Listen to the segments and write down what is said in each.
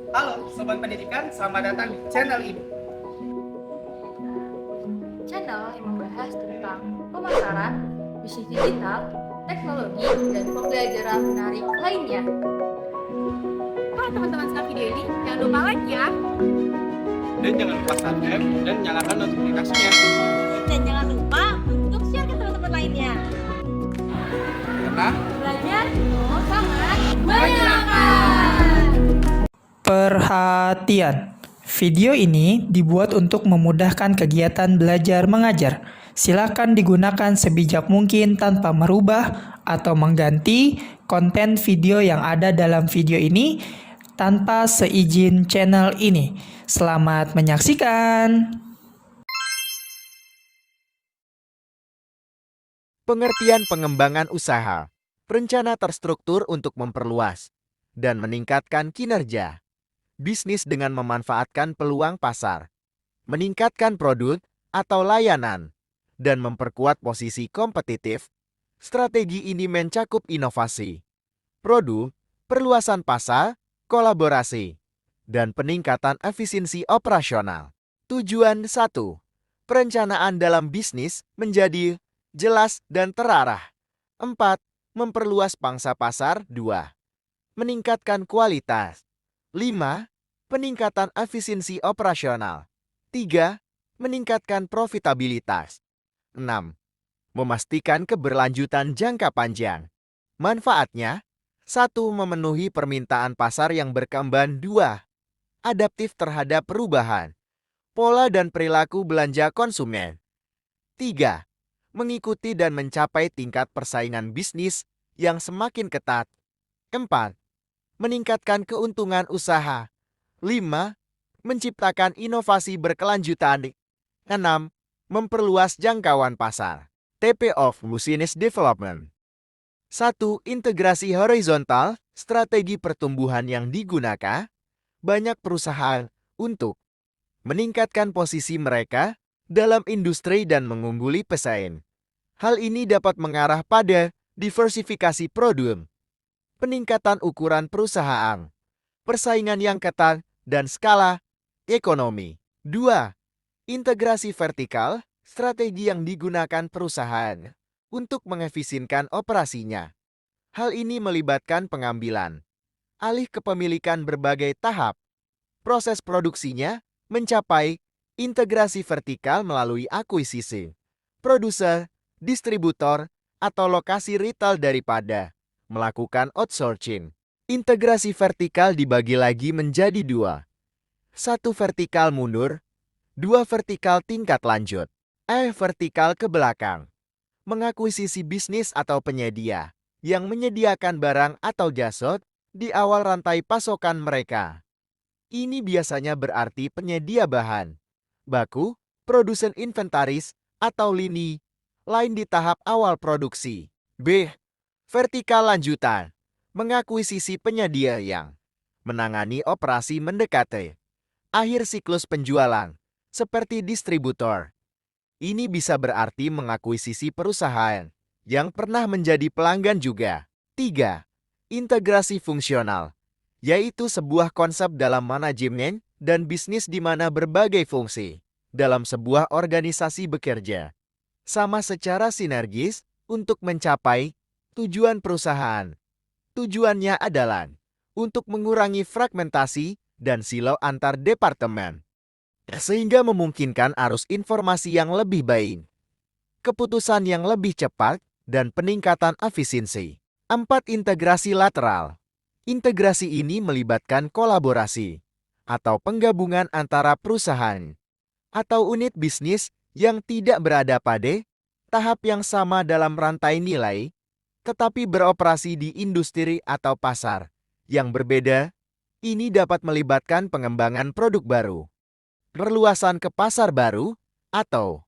Halo Sobat Pendidikan, selamat datang di channel ini. Channel yang membahas tentang pemasaran, bisnis digital, teknologi, dan pembelajaran menarik lainnya. Teman-teman suka video ini, jangan lupa like ya. Dan jangan lupa subscribe dan nyalakan notifikasinya. Dan jangan lupa untuk share ke teman-teman lainnya. Karena Belajar sangat menyenangkan. Perhatian, video ini dibuat untuk memudahkan kegiatan belajar mengajar. Silakan digunakan sebijak mungkin tanpa merubah atau mengganti konten video yang ada dalam video ini tanpa seizin channel ini. Selamat menyaksikan. Pengertian pengembangan usaha, rencana terstruktur untuk memperluas dan meningkatkan kinerja bisnis dengan memanfaatkan peluang pasar, meningkatkan produk atau layanan, dan memperkuat posisi kompetitif. Strategi ini mencakup inovasi, produk, perluasan pasar, kolaborasi, dan peningkatan efisiensi operasional. Tujuan 1. Perencanaan dalam bisnis menjadi jelas dan terarah. 4. Memperluas pangsa pasar. 2. Meningkatkan kualitas. 5. Peningkatan efisiensi operasional. 3. Meningkatkan profitabilitas. 6. Memastikan keberlanjutan jangka panjang. Manfaatnya: 1. Memenuhi permintaan pasar yang berkembang. 2. Adaptif terhadap perubahan pola dan perilaku belanja konsumen. 3. Mengikuti dan mencapai tingkat persaingan bisnis yang semakin ketat. 4. Meningkatkan keuntungan usaha. 5. Menciptakan inovasi berkelanjutan. 6. Memperluas jangkauan pasar. TP of Business Development. 1. Integrasi horizontal, strategi pertumbuhan yang digunakan banyak perusahaan untuk meningkatkan posisi mereka dalam industri dan mengungguli pesaing. Hal ini dapat mengarah pada diversifikasi produk, peningkatan ukuran perusahaan, persaingan yang ketat, dan skala ekonomi. 2. Integrasi vertikal, strategi yang digunakan perusahaan untuk mengefisienkan operasinya. Hal ini melibatkan pengambilan alih kepemilikan berbagai tahap proses produksinya mencapai integrasi vertikal melalui akuisisi produser, distributor, atau lokasi retail daripada melakukan outsourcing. Integrasi vertikal dibagi lagi menjadi 2. 1. Vertikal mundur. 2. Vertikal tingkat lanjut. Vertikal ke belakang. Mengakuisisi bisnis atau penyedia yang menyediakan barang atau jasa di awal rantai pasokan mereka. Ini biasanya berarti penyedia bahan baku, produsen inventaris, atau lini lain di tahap awal produksi. B. Vertikal lanjutan. Mengakuisisi penyedia yang menangani operasi mendekati akhir siklus penjualan, seperti distributor. Ini bisa berarti mengakuisisi perusahaan yang pernah menjadi pelanggan juga. 3. Integrasi fungsional, yaitu sebuah konsep dalam manajemen dan bisnis di mana berbagai fungsi dalam sebuah organisasi bekerja sama secara sinergis untuk mencapai tujuan perusahaan. Tujuannya adalah untuk mengurangi fragmentasi dan silo antar departemen, sehingga memungkinkan arus informasi yang lebih baik, keputusan yang lebih cepat, dan peningkatan efisiensi. 4. Integrasi lateral. Integrasi ini melibatkan kolaborasi atau penggabungan antara perusahaan atau unit bisnis yang tidak berada pada tahap yang sama dalam rantai nilai, tetapi beroperasi di industri atau pasar yang berbeda. Ini dapat melibatkan pengembangan produk baru, perluasan ke pasar baru, atau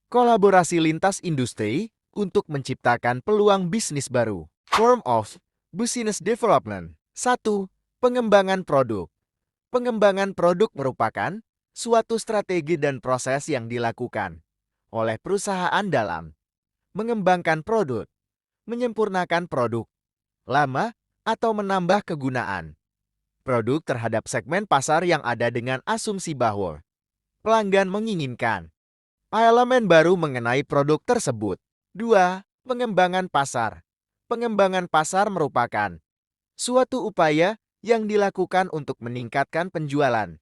kolaborasi lintas industri untuk menciptakan peluang bisnis baru. Form of Business Development. 1. Pengembangan produk. Pengembangan produk merupakan suatu strategi dan proses yang dilakukan oleh perusahaan dalam mengembangkan produk, menyempurnakan produk lama, atau menambah kegunaan. produk terhadap segmen pasar yang ada dengan asumsi bahwa pelanggan menginginkan elemen baru mengenai produk tersebut. 2. Pengembangan pasar. Pengembangan pasar merupakan suatu upaya yang dilakukan untuk meningkatkan penjualan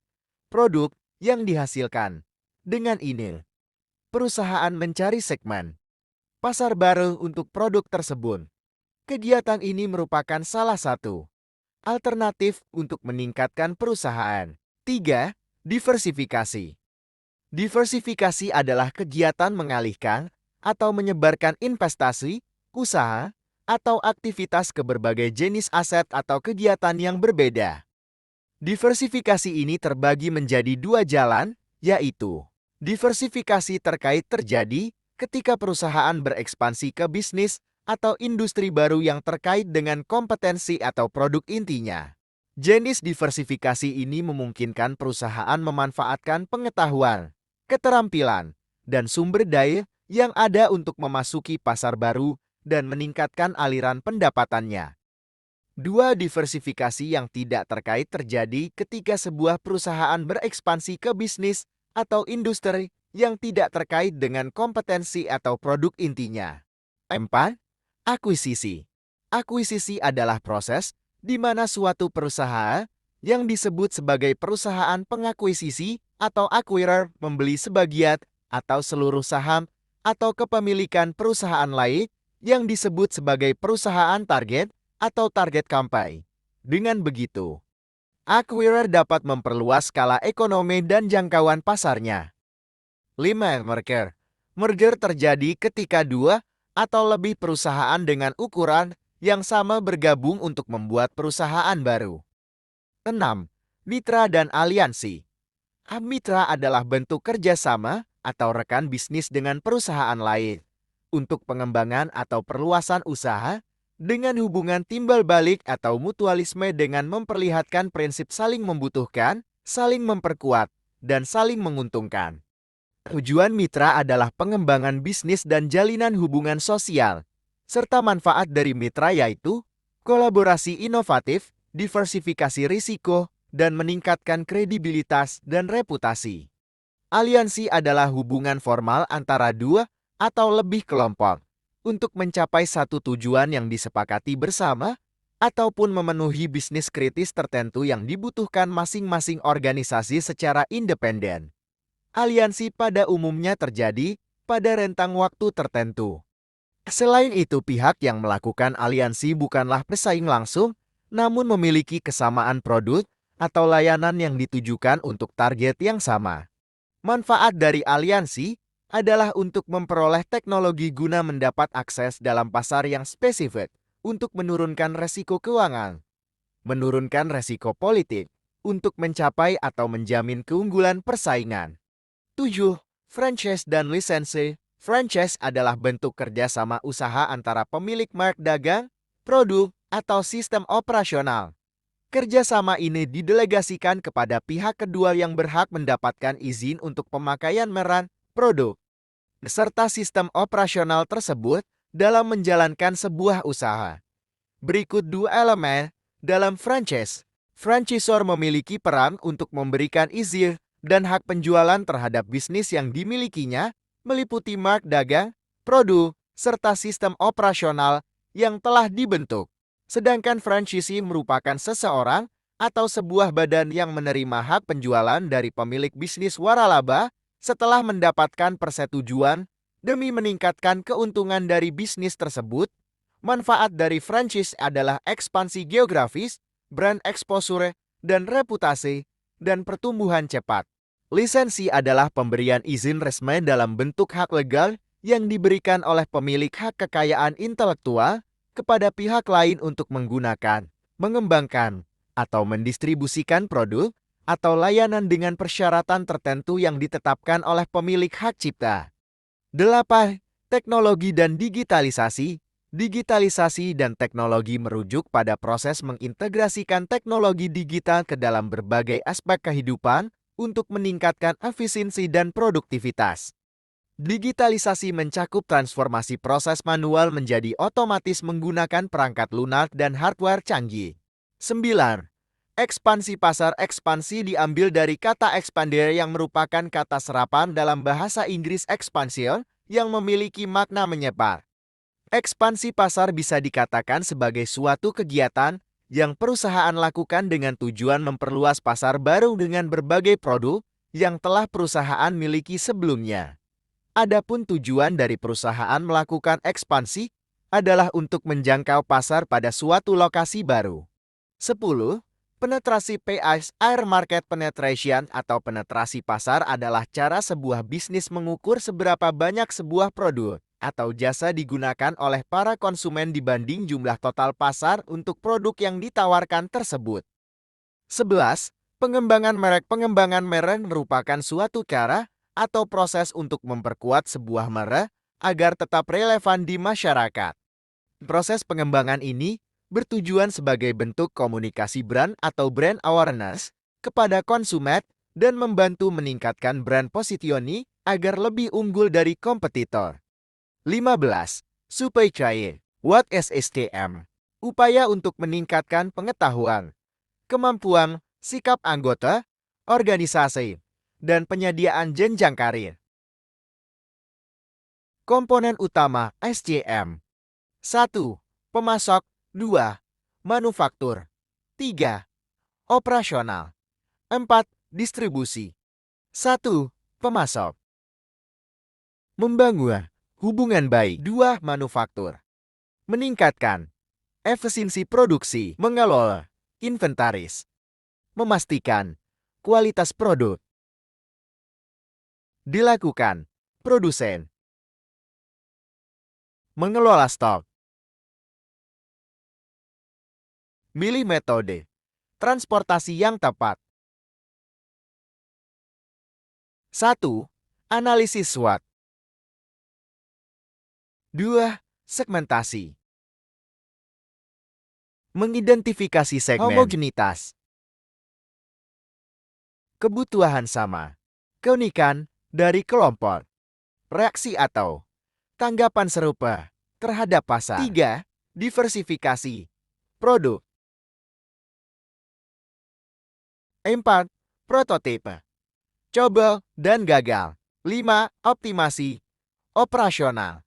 produk yang dihasilkan. Dengan ini, perusahaan mencari segmen pasar baru untuk produk tersebut. Kegiatan ini merupakan salah satu alternatif untuk meningkatkan perusahaan. 3. Diversifikasi. Diversifikasi adalah kegiatan mengalihkan atau menyebarkan investasi, usaha, atau aktivitas ke berbagai jenis aset atau kegiatan yang berbeda. Diversifikasi ini terbagi menjadi dua jalan, yaitu diversifikasi terkait terjadi ketika perusahaan berekspansi ke bisnis atau industri baru yang terkait dengan kompetensi atau produk intinya. Jenis diversifikasi ini memungkinkan perusahaan memanfaatkan pengetahuan, keterampilan, dan sumber daya yang ada untuk memasuki pasar baru dan meningkatkan aliran pendapatannya. 2. Diversifikasi yang tidak terkait terjadi ketika sebuah perusahaan berekspansi ke bisnis atau industri yang tidak terkait dengan kompetensi atau produk intinya. 4. Akuisisi. Akuisisi adalah proses di mana suatu perusahaan yang disebut sebagai perusahaan pengakuisisi atau acquirer membeli sebagian atau seluruh saham atau kepemilikan perusahaan lain yang disebut sebagai perusahaan target atau target company. Dengan begitu, acquirer dapat memperluas skala ekonomi dan jangkauan pasarnya. 5. Merger. Merger terjadi ketika dua atau lebih perusahaan dengan ukuran yang sama bergabung untuk membuat perusahaan baru. 6. Mitra dan aliansi. Mitra adalah bentuk kerjasama atau rekan bisnis dengan perusahaan lain untuk pengembangan atau perluasan usaha dengan hubungan timbal balik atau mutualisme dengan memperlihatkan prinsip saling membutuhkan, saling memperkuat, dan saling menguntungkan. Tujuan mitra adalah pengembangan bisnis dan jalinan hubungan sosial, serta manfaat dari mitra yaitu kolaborasi inovatif, diversifikasi risiko, dan meningkatkan kredibilitas dan reputasi. Aliansi adalah hubungan formal antara dua atau lebih kelompok untuk mencapai satu tujuan yang disepakati bersama ataupun memenuhi bisnis kritis tertentu yang dibutuhkan masing-masing organisasi secara independen. Aliansi pada umumnya terjadi pada rentang waktu tertentu. Selain itu, pihak yang melakukan aliansi bukanlah pesaing langsung, namun memiliki kesamaan produk atau layanan yang ditujukan untuk target yang sama. Manfaat dari aliansi adalah untuk memperoleh teknologi guna mendapat akses dalam pasar yang spesifik untuk menurunkan resiko keuangan, menurunkan resiko politik, untuk mencapai atau menjamin keunggulan persaingan. 7. Franchise dan lisensi. Franchise adalah bentuk kerjasama usaha antara pemilik merek dagang, produk, atau sistem operasional. Kerjasama ini didelegasikan kepada pihak kedua yang berhak mendapatkan izin untuk pemakaian merek, produk, serta sistem operasional tersebut dalam menjalankan sebuah usaha. Berikut dua elemen dalam franchise. Franchisor memiliki peran untuk memberikan izin dan hak penjualan terhadap bisnis yang dimilikinya, meliputi merek dagang, produk, serta sistem operasional yang telah dibentuk. Sedangkan franchisee merupakan seseorang atau sebuah badan yang menerima hak penjualan dari pemilik bisnis waralaba setelah mendapatkan persetujuan demi meningkatkan keuntungan dari bisnis tersebut. Manfaat dari franchise adalah ekspansi geografis, brand exposure, dan reputasi, dan pertumbuhan cepat. Lisensi adalah pemberian izin resmi dalam bentuk hak legal yang diberikan oleh pemilik hak kekayaan intelektual kepada pihak lain untuk menggunakan, mengembangkan, atau mendistribusikan produk atau layanan dengan persyaratan tertentu yang ditetapkan oleh pemilik hak cipta. 8. Teknologi dan digitalisasi. Digitalisasi dan teknologi merujuk pada proses mengintegrasikan teknologi digital ke dalam berbagai aspek kehidupan untuk meningkatkan efisiensi dan produktivitas. Digitalisasi mencakup transformasi proses manual menjadi otomatis menggunakan perangkat lunak dan hardware canggih. 9. Ekspansi pasar. Ekspansi diambil dari kata expander yang merupakan kata serapan dalam bahasa Inggris expansion yang memiliki makna menyebar. Ekspansi pasar bisa dikatakan sebagai suatu kegiatan yang perusahaan lakukan dengan tujuan memperluas pasar baru dengan berbagai produk yang telah perusahaan miliki sebelumnya. Adapun tujuan dari perusahaan melakukan ekspansi adalah untuk menjangkau pasar pada suatu lokasi baru. 10. Penetrasi PAR. Market penetration atau penetrasi pasar adalah cara sebuah bisnis mengukur seberapa banyak sebuah produk atau jasa digunakan oleh para konsumen dibanding jumlah total pasar untuk produk yang ditawarkan tersebut. 11. Pengembangan merek. Pengembangan merek merupakan suatu cara atau proses untuk memperkuat sebuah merek agar tetap relevan di masyarakat. Proses pengembangan ini bertujuan sebagai bentuk komunikasi brand atau brand awareness kepada konsumen dan membantu meningkatkan brand positioning agar lebih unggul dari kompetitor. 15. Supply chain. What is STM? Upaya untuk meningkatkan pengetahuan, kemampuan, sikap anggota, organisasi, dan penyediaan jenjang karir. Komponen utama SCM. 1. Pemasok. 2. Manufaktur. 3. Operasional. 4. Distribusi. 1. Pemasok. Membangun hubungan baik. 2. Manufaktur. Meningkatkan efisiensi produksi. Mengelola inventaris. Memastikan kualitas produk. Dilakukan produsen. Mengelola stok. Milih metode transportasi yang tepat. 1. Analisis SWOT. 2. Segmentasi. Mengidentifikasi segmen. Homogenitas. Kebutuhan sama. Keunikan dari kelompok. Reaksi atau tanggapan serupa terhadap pasar. 3. Diversifikasi produk. 4. Prototipe. Coba dan gagal. 5. Optimasi operasional.